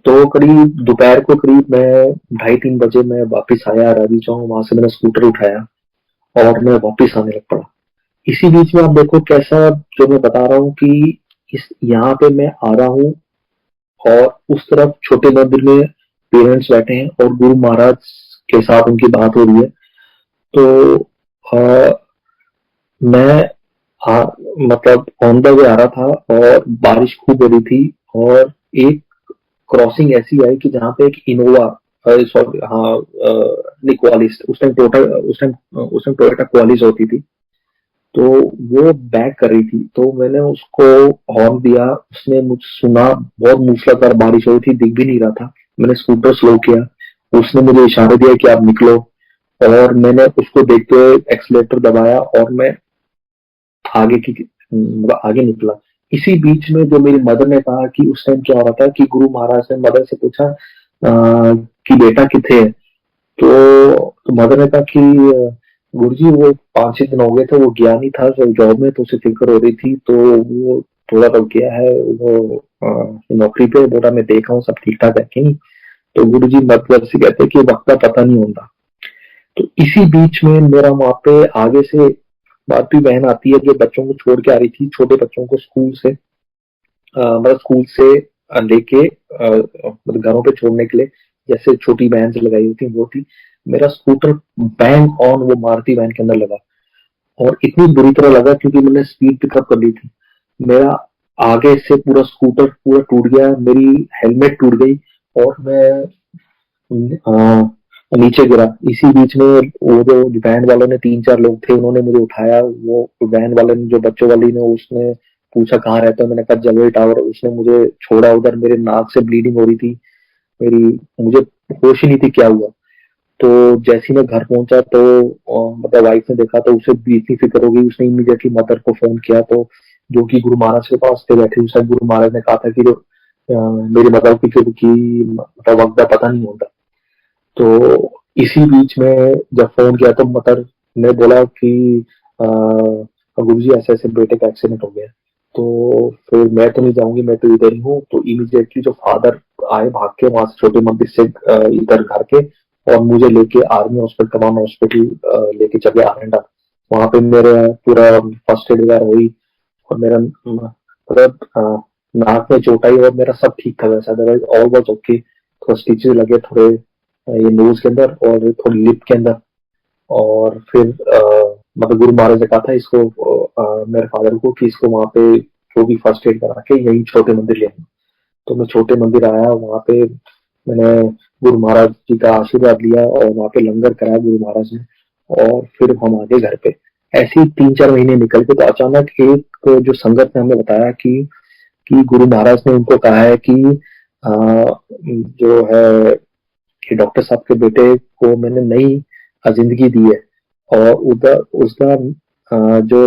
तो करीब दोपहर को करीब मैं 2:30-3 बजे मैं वापिस आया राजी चौक, वहां से मैंने स्कूटर उठाया और मैं वापिस आने लग पड़ा। इसी बीच में आप देखो कैसा, जो मैं बता रहा हूँ कि इस यहाँ पे मैं आ रहा हूँ और उस तरफ छोटे मंदिर में पेरेंट्स बैठे हैं और गुरु महाराज के साथ उनकी बात हो रही है। तो आ, मैं मतलब ऑन द वे आ रहा था और बारिश खूब हो रही थी और एक क्रॉसिंग ऐसी आई कि जहाँ पे एक इनोवा, सॉरी हाँ, नहीं क्वालिस, उस टाइम टोयोटा क्वालिस होती थी। तो वो बैक कर रही थी, तो मैंने उसको हॉर्न दिया, उसने मुझ सुना। बहुत मूसलाधार बारिश हो रही थी, दिख भी नहीं रहा था। मैंने स्कूटर स्लो किया, उसने मुझे इशारा दिया कि आप निकलो और मैंने उसको देखते हुए एक्सीलेटर दबाया और मैं आगे की आगे निकला। इसी बीच में जो मेरी मदर ने कहा कि उस टाइम क्या हो रहा था कि गुरु महाराज ने मदर से पूछा कि बेटा किथे है। तो मदर ने कहा कि गुरुजी वो 5-6 दिन हो गए थे, वो गया नहीं था जॉब में, तो उसे फिक्र हो रही थी, तो वो थोड़ा रुक गया है, वो नौकरी पे। बोला मैं देखा हूँ सब ठीक ठाक है कि नहीं। तो गुरुजी मतलब से कहते हैं कि वक्त का पता नहीं होता। तो इसी बीच में मेरा वहां पे आगे से बापी बहन आती है जो बच्चों को छोड़ के आ रही थी, छोटे बच्चों को स्कूल से मतलब स्कूल से लेके मतलब घरों पे छोड़ने के लिए, जैसे छोटी वैन से लगाई होती वो थी। मेरा स्कूटर बैंग ऑन वो मारुति वैन के अंदर लगा और इतनी बुरी तरह लगा क्योंकि मैंने स्पीड पिकअप कर ली थी। मेरा आगे से पूरा स्कूटर पूरा टूट गया, मेरी हेलमेट टूट गई और मैं नीचे गिरा। इसी बीच में वो जो वैन वालों ने, 3-4 लोग थे, उन्होंने मुझे उठाया। वो वैन वाले ने, जो बच्चों वाली ने, उसने पूछा कहाँ रहता है, मैंने कहा जलवे टावर। उसने मुझे छोड़ा उधर, मेरे नाक से ब्लीडिंग हो रही थी मेरी, मुझे होश ही नहीं थी क्या हुआ। तो जैसे ही मैं घर पहुंचा तो मतलब वाइफ ने देखा तो उसे भी इतनी फिक्र हो गई, उसने इमीडिएटली मदर को फोन किया। तो जो कि गुरु महाराज के पास थे बैठे, उस टाइम गुरु महाराज ने कहा था कि मेरी मदर की मतलब वक्त का पता नहीं होता। तो इसी बीच में जब फोन किया तो मदर ने बोला कि गुरु जी ऐसे ऐसे बेटे का एक्सीडेंट हो गया। तो फिर मैं तो नहीं जाऊंगी, मैं तो इधर ही हूँ। तो इमीडिएटली जो फादर आए भाग के वहां से, छोटे मंदिर से इधर घर के, और मुझे लेके आर्मी हॉस्पिटल, कमान हॉस्पिटल लेके चले आरंडा। वहां पे मेरे पूरा फर्स्ट एड वगैरह हुई और मेरा मतलब नाक में चोट आई और मेरा सब ठीक था वैसा, अदरवाइज ऑल वाज ओके। थोड़ा स्टिचेस लगे थोड़े ये नोज के अंदर और थोड़ी लिप के अंदर। और फिर मतलब गुरु महाराज ने कहा था इसको मेरे फादर को कि इसको वहां पे जो भी फर्स्ट एड करा के यही छोटे मंदिर ले आना। तो मैं छोटे मंदिर आया, वहां पे मैंने गुरु महाराज जी का आशीर्वाद लिया और वहां पे लंगर कराया गुरु महाराज ने। और फिर हम आगे घर पे। ऐसे ही 3-4 महीने निकल के तो अचानक एक जो संगत ने हमें बताया कि गुरु महाराज ने उनको कहा है कि जो है कि डॉक्टर साहब के बेटे को मैंने नई जिंदगी दी है। और उधर उसका जो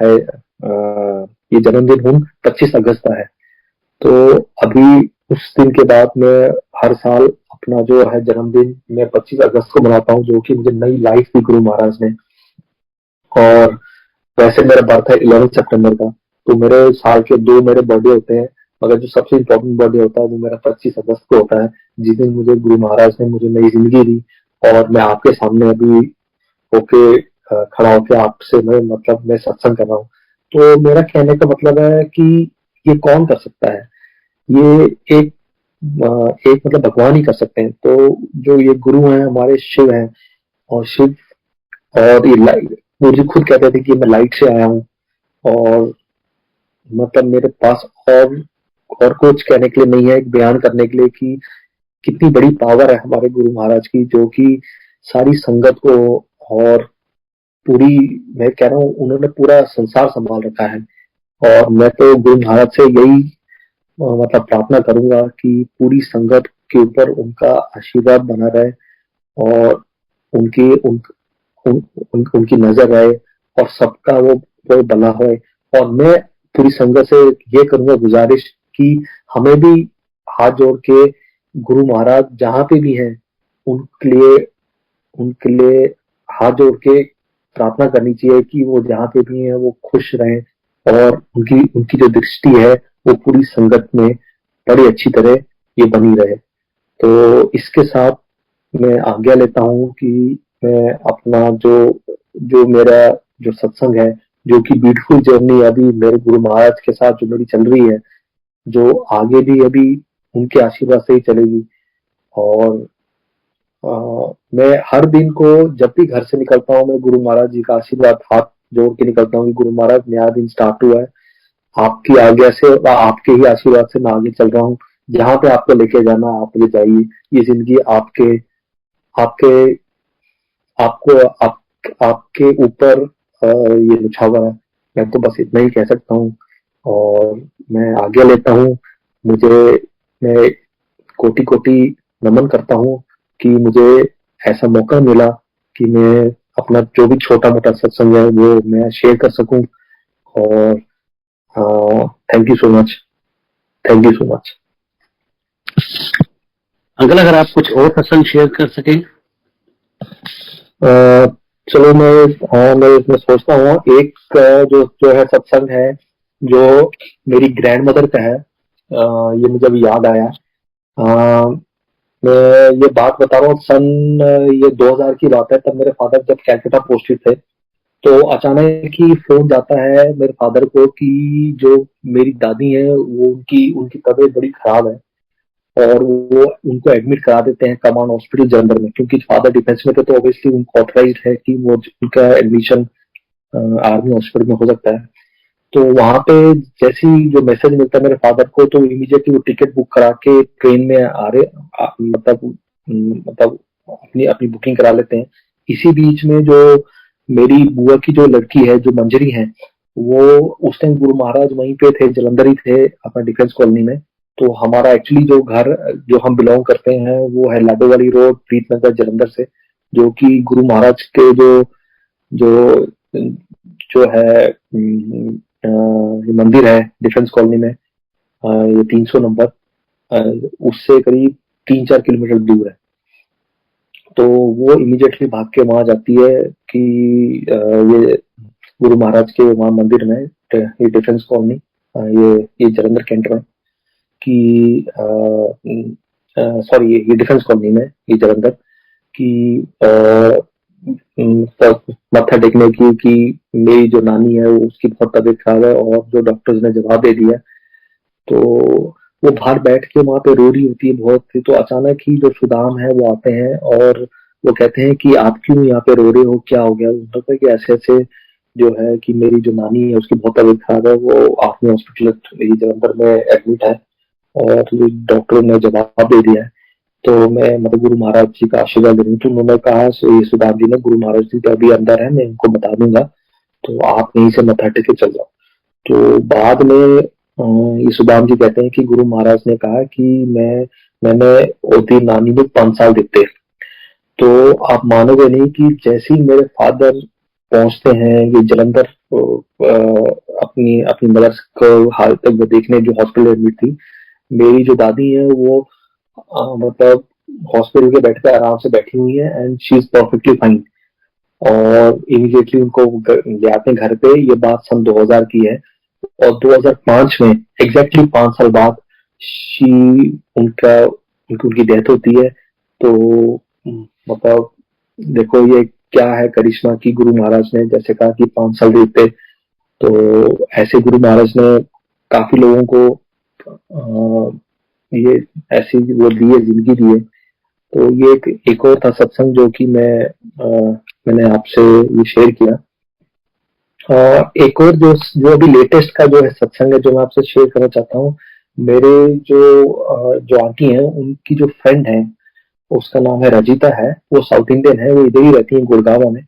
है ये जन्मदिन 25 अगस्त का है। तो अभी उस दिन के बाद मैं हर साल अपना जो है जन्मदिन मैं 25 अगस्त को मनाता हूँ, जो कि मुझे नई लाइफ दी गुरु महाराज ने। और वैसे मेरा बर्थ है 11 सितंबर का। तो मेरे साल के 2 मेरे बर्थडे होते हैं, मगर जो सबसे इम्पोर्टेंट बर्थडे होता है वो मेरा 25 अगस्त को होता है, जिस दिन मुझे गुरु महाराज ने मुझे नई जिंदगी दी। और मैं आपके सामने अभी होके खड़ा होके आपसे मैं सत्संग कर रहा हूँ। तो मेरा कहने का मतलब है कि ये कौन कर सकता है? ये एक एक मतलब भगवान ही कर सकते हैं। तो जो ये गुरु हैं हमारे, शिव हैं। और शिव, और ये लाइट, मुझे खुद कहते थे कि मैं लाइट से आया हूँ। और मतलब मेरे पास और कुछ कहने के लिए नहीं है, एक बयान करने के लिए कि कितनी बड़ी पावर है हमारे गुरु महाराज की, जो कि सारी संगत को और पूरी, मैं कह रहा हूँ उन्होंने पूरा संसार संभाल रखा है। और मैं तो गुरु महाराज से यही मतलब प्रार्थना करूंगा कि पूरी संगत के ऊपर उनका आशीर्वाद बना रहे और उनकी उन, उन, उन, उनकी नजर रहे और सबका वो भला हो। और मैं पूरी संगत से ये करूंगा गुजारिश कि हमें भी हाथ जोड़ के गुरु महाराज जहाँ पे भी हैं उनके लिए उनके लिए हाथ जोड़ के प्रार्थना करनी चाहिए कि वो जहाँ पे भी हैं वो खुश रहें और उनकी उनकी जो दृष्टि है वो पूरी संगत में बड़ी अच्छी तरह ये बनी रहे। तो इसके साथ मैं आज्ञा लेता हूँ कि मैं अपना जो जो मेरा जो सत्संग है, जो कि ब्यूटीफुल जर्नी अभी मेरे गुरु महाराज के साथ जो मेरी चल रही है, जो आगे भी अभी उनके आशीर्वाद से ही चलेगी। और मैं हर दिन को जब भी घर से निकलता हूँ मैं गुरु महाराज जी का आशीर्वाद हाथ जोड़ के निकलता हूँ कि गुरु महाराज नया दिन स्टार्ट हुआ है, आपकी आज्ञा से आपके ही आशीर्वाद से मैं आगे चल रहा हूँ। जहाँ पे आपको लेके जाना आप ले जाइए, ये जिंदगी आपके आपके आपको आपके ऊपर ये निछावर है। मैं तो बस इतना ही कह सकता हूँ और मैं आज्ञा लेता हूँ। मुझे मैं कोटि कोटि नमन करता हूँ कि मुझे ऐसा मौका मिला कि मैं अपना जो भी छोटा मोटा सत्संग है वो मैं शेयर कर सकूं। और thank you so much, thank you so much. Uncle अगर आप कुछ और सत्संग शेयर कर सकें। चलो मैं सोचता हूँ एक जो जो है सत्संग है जो मेरी ग्रैंड मदर का है। ये मुझे अभी याद आया। मैं ये बात बता रहा हूँ, सन ये 2000 की बात है। तब मेरे फादर जब कैलकाटा पोस्टेड थे, तो अचानक ही फोन जाता है मेरे फादर को कि जो मेरी दादी है वो उनकी उनकी तबीयत बड़ी खराब है और वो उनको एडमिट करा देते हैं कमांड हॉस्पिटल जलंधर में, क्योंकि फादर डिफेंस में थे तो ऑब्वियसली उनको ऑथराइज है कि वो उनका एडमिशन आर्मी हॉस्पिटल में हो सकता है। तो वहां पे जैसे ही जो मैसेज मिलता है मेरे फादर को, तो इमीडिएटली वो टिकट बुक करा के ट्रेन में आ रहे मतलब अपनी अपनी बुकिंग करा लेते हैं। इसी बीच में जो मेरी बुआ की जो लड़की है, जो मंजरी है, वो उस टाइम गुरु महाराज वहीं पे थे, जलंधर ही थे, अपना डिफेंस कॉलोनी में। तो हमारा एक्चुअली जो घर जो हम बिलोंग करते हैं वो है लाडोवाली रोड, प्रीतनगर, जलंधर से, जो कि गुरु महाराज के जो जो है ये मंदिर है डिफेंस कॉलोनी में, ये 300 नंबर, उससे करीब 3-4 किलोमीटर दूर है। तो वो इमीडिएटली भाग के वहां जाती है कि ये गुरु महाराज के वहां मंदिर में, ये डिफेंस कॉलोनी, ये जलंधर कैंट में, कि सॉरी ये डिफेंस कॉलोनी में, ये जलंधर की मत्था टेकने की कि मेरी जो नानी है वो उसकी बहुत तबीयत खराब है, और जो डॉक्टर्स ने जवाब दे दिया। तो वो बाहर बैठ के वहां पे रो रही होती है बहुत सी। तो अचानक ही जो सुदाम है वो आते हैं और वो कहते हैं कि आप क्यों यहाँ पे रो रहे हो, क्या हो गया। उन्होंने कि ऐसे ऐसे जो है कि मेरी जो नानी है उसकी बहुत तबीयत खराब है, वो आर्मी हॉस्पिटल जलंधर में एडमिट है, और डॉक्टर ने जवाब दे दिया है। तो मैं मतलब गुरु महाराज जी का आशीर्वाद ले रही हूँ। तो उन्होंने कहा, ये सुदाम जी ने, गुरु महाराज जी तो अभी अंदर है, मैं उनको बता दूंगा, तो आप यहीं से मत्था टेक के चल जाओ। तो बाद में ये सुदाम जी कहते हैं कि गुरु महाराज ने कहा कि मैंने ओदी नानी में 5 साल दिते। तो आप मानोगे नहीं कि जैसे ही मेरे फादर पहुंचते हैं ये जलंधर, अपनी अपनी मदर को हालत वो देखने, जो हॉस्पिटल एडमिट थी, मेरी जो दादी है वो मतलब हॉस्पिटल के बेड पे आराम से बैठी हुई है, and she is perfectly fine. और इमीडिएटली उनको ले आते हैं घर पे। ये बात सन 2000 की है, और 2005 में एग्जैक्टली 5 साल बाद शी उनका उनकी डेथ होती है। तो मतलब देखो ये क्या है करिश्मा की, गुरु महाराज ने जैसे कहा कि 5 साल देते, तो ऐसे गुरु महाराज ने काफी लोगों को ये ऐसी वो दी है, जिंदगी दी है। तो ये एक और था सत्संग जो कि मैंने आपसे ये शेयर किया। एक और जो अभी लेटेस्ट का जो है सत्संग है, जो मैं आपसे शेयर करना चाहता हूँ। मेरे जो आंटी हैं, उनकी जो फ्रेंड है, उसका नाम है रजिता है, वो साउथ इंडियन है, वो इधर ही रहती है गुड़गांव में।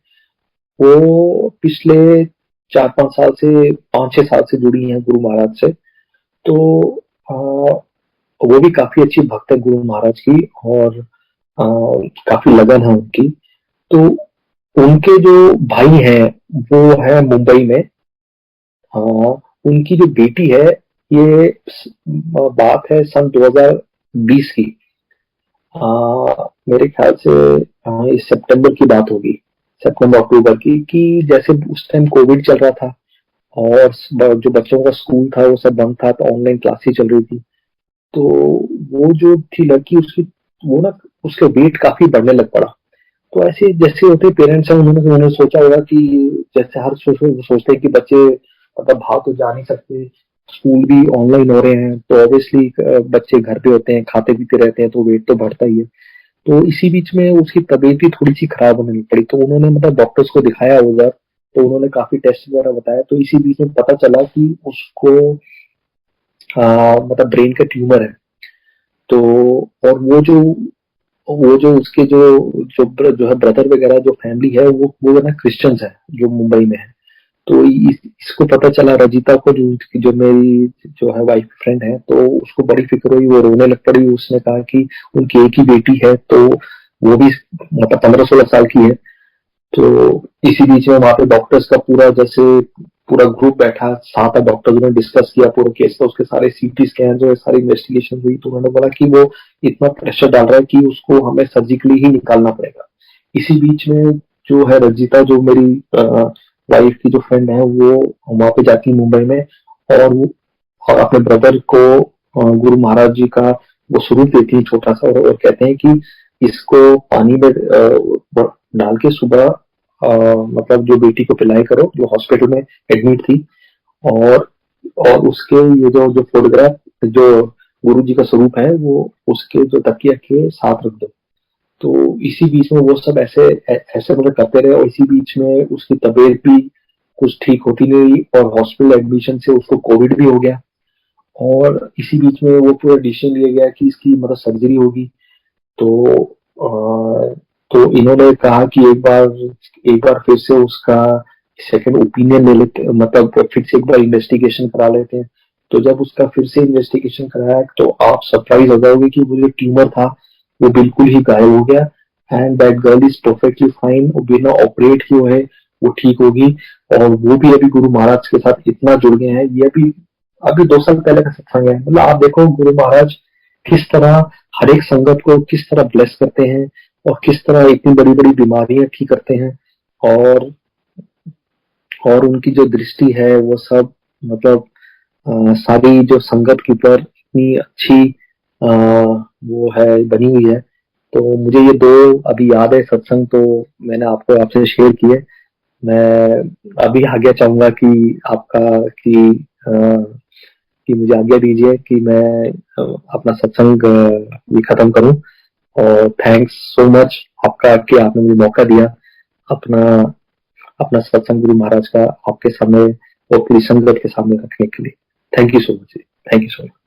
वो पिछले 4-5 साल से, 5-6 साल से जुड़ी हैं गुरु महाराज से। तो आ, वो भी काफी अच्छी भक्त है गुरु महाराज की, और काफी लगन है उनकी। तो उनके जो भाई हैं वो है मुंबई में। उनकी जो बेटी है, ये बात है सन 2020 की, मेरे ख्याल से इस सितंबर की बात होगी, सितंबर अक्टूबर की, कि जैसे उस टाइम कोविड चल रहा था और जो बच्चों का स्कूल था वो सब बंद था, तो ऑनलाइन क्लासेस चल रही थी। तो वो जो थी लड़की, उसकी वो ना उसका वेट काफी बढ़ने लग पड़ा। तो ऐसे जैसे होते पेरेंट्स हैं, उन्होंने सोचा होगा कि जैसे हर सोचते हैं कि बच्चे मतलब बाहर तो जा नहीं सकते, स्कूल भी ऑनलाइन हो रहे हैं, तो ऑब्वियसली बच्चे घर पे होते हैं, खाते पीते रहते हैं, तो वेट तो बढ़ता ही है। तो इसी बीच में उसकी तबीयत भी थोड़ी सी खराब होने लग पड़ी, तो उन्होंने मतलब डॉक्टर्स को दिखाया उधर। तो उन्होंने काफी टेस्ट वगैरह बताया, तो इसी बीच में पता चला कि उसको मतलब ब्रेन का ट्यूमर है। तो और वो जो उसके जो है ब्रदर वगैरह जो फैमिली है, वो है ना क्रिश्चियंस है, जो मुंबई में है। तो इसको पता चला रजिता को, जो मेरी जो है वाइफ फ्रेंड है, तो उसको बड़ी फिक्र हुई, वो रोने लग पड़ी। उसने कहा कि उनकी एक ही बेटी है, तो वो भी मतलब 15-16 साल की है। तो इसी बीच में वहां पे डॉक्टर्स का पूरा जैसे पूरा ग्रुप बैठा, 7 डॉक्टर्स ने डिस्कस किया पूरे केस का, उसके सारे सीटी स्कैन जो है, सारी इन्वेस्टिगेशन हुई। तो उन्होंने बोला कि वो इतना प्रेशर डाल रहा है कि उसको हमें सर्जिकली ही निकालना पड़ेगा। इसी बीच में जो है रजिता, जो मेरी वाइफ की जो फ्रेंड है, वो वहां पे जाती है मुंबई में, और अपने ब्रदर को गुरु महाराज जी का वो स्वरूप देती है छोटा सा, और कहते हैं कि इसको पानी में डाल के सुबह मतलब जो बेटी को पिलाई करो, जो हॉस्पिटल में एडमिट थी। और और उसके ये जो फोटोग्राफ, जो गुरु जी का स्वरूप है, वो उसके जो तकिया के साथ रख दो। तो इसी बीच में वो सब ऐसे ऐसे मतलब करते रहे, और इसी बीच में उसकी तबीयत भी कुछ ठीक होती नहीं रही और हॉस्पिटल एडमिशन से उसको कोविड भी हो गया। और इसी बीच में वो पूरा डिसीजन लिया गया कि इसकी मतलब सर्जरी होगी। तो तो इन्होंने कहा कि एक बार फिर से उसका सेकंड ओपिनियन ले लेते, मतलब फिर से एक बार इन्वेस्टिगेशन करा लेते हैं। तो जब उसका फिर से इन्वेस्टिगेशन कराया तो आप सरप्राइज हो जाओगे कि वो जो ट्यूमर था वो बिल्कुल ही गायब हो गया। And that girl is perfectly fine, बिना ऑपरेट किए है वो ठीक होगी। और वो भी अभी गुरु महाराज के साथ इतना जुड़ गए हैं, ये अभी अभी 2 साल पहले का सत्संग है। मतलब आप देखो गुरु महाराज किस तरह हर एक संगत को किस तरह ब्लेस करते हैं और किस तरह इतनी बड़ी बड़ी बीमारियां ठीक करते हैं। और और उनकी जो दृष्टि है वो सब मतलब सारी जो संगत के ऊपर इतनी अच्छी वो है बनी हुई है। तो मुझे ये दो अभी याद है सत्संग, तो मैंने आपसे शेयर किए। मैं अभी आज्ञा चाहूंगा कि आपका कि अ, कि मुझे आज्ञा दीजिए कि मैं अपना सत्संग ये खत्म करूं। और थैंक्स सो मच आपका कि आपने मुझे मौका दिया अपना अपना सत्संग गुरु महाराज का आपके सामने और पूरी संगत के सामने रखने के लिए। Thank you so much. Thank you so much.